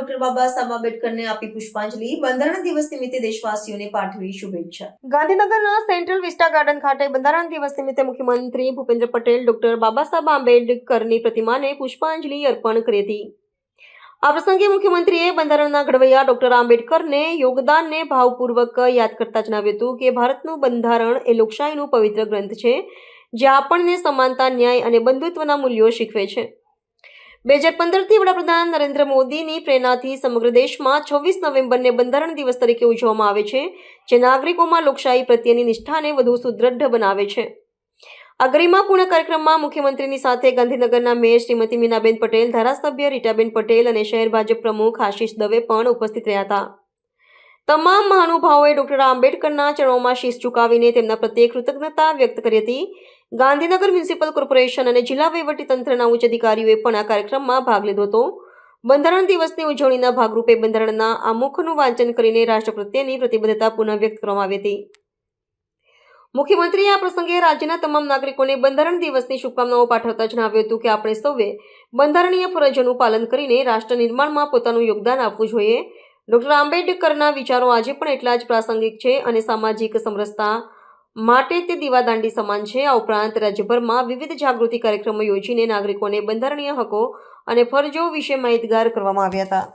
Doctor Baba Saheb આંબેડકરને આપી પુષ્પાંજલિ. બંધારણ દિવસ નિમિત્તે દેશવાસીઓને પાઠવી શુભેચ્છા. ગાંધીનગરના સેન્ટ્રલ વિસ્ટા ગાર્ડન ખાતે બંધારણ દિવસ નિમિત્તે મુખ્યમંત્રી ભૂપેન્દ્ર પટેલ ડોક્ટર બાબા સાહેબ આંબેડકરની પ્રતિમાને પુષ્પાંજલિ અર્પણ કરી હતી. આ પ્રસંગે મુખ્યમંત્રીએ બંધારણના ઘડવૈયા ડોક્ટર આંબેડકરને યોગદાનને ભાવપૂર્વક યાદ કરતા જણાવ્યું હતું કે ભારતનું બંધારણ એ લોકશાહીનું પવિત્ર ગ્રંથ છે, જે આપણને સમાનતા, ન્યાય અને બંધુત્વના મૂલ્યો શીખવે છે. 2015થી વડાપ્રધાન નરેન્દ્ર મોદીની પ્રેરણાથી સમગ્ર દેશમાં 26 નવેમ્બરને બંધારણ દિવસ તરીકે ઉજવવામાં આવે છે, જે નાગરિકોમાં લોકશાહી પ્રત્યેની નિષ્ઠાને વધુ સુદૃઢ બનાવે છે. આ ગરિમાપૂર્ણ કાર્યક્રમમાં મુખ્યમંત્રીની સાથે ગાંધીનગરના મેયર શ્રીમતી મીનાબેન પટેલ, ધારાસભ્ય રીટાબેન પટેલ અને શહેર ભાજપ પ્રમુખ આશીષ દવે પણ ઉપસ્થિત રહ્યા હતા. તમામ મહાનુભાવોએ ડોક્ટર આંબેડકરના ચરણોમાં શીશ ઝુકાવીને તેમના પ્રત્યે કૃતજ્ઞતા વ્યક્ત કરી હતી. ગાંધીનગર મ્યુનિસિપલ કોર્પોરેશન અને જિલ્લા વહીવટીતંત્રના ઉચ્ચ અધિકારીઓએ પણ આ કાર્યક્રમમાં ભાગ લીધો હતો. બંધારણ દિવસની ઉજવણીના ભાગરૂપે બંધારણના આમુખનું વાંચન કરીને રાષ્ટ્ર પ્રત્યેની પ્રતિબદ્ધતા પુનઃ વ્યક્ત કરવામાં આવી હતી. મુખ્યમંત્રીએ આ પ્રસંગે રાજ્યના તમામ નાગરિકોને બંધારણ દિવસની શુભકામનાઓ પાઠવતા જણાવ્યું હતું કે આપણે સૌએ બંધારણીય ફરજોનું પાલન કરીને રાષ્ટ્ર નિર્માણમાં પોતાનું યોગદાન આપવું જોઈએ. ડોક્ટર આંબેડકરના વિચારો આજે પણ એટલા જ પ્રાસંગિક છે અને સામાજિક સમરસતા માટે તે દીવાદાંડી સમાન છે. આ ઉપરાંત રાજ્યભરમાં વિવિધ જાગૃતિ કાર્યક્રમો યોજીને નાગરિકોને બંધારણીય હકો અને ફરજો વિશે માહિતગાર કરવામાં આવ્યા હતા.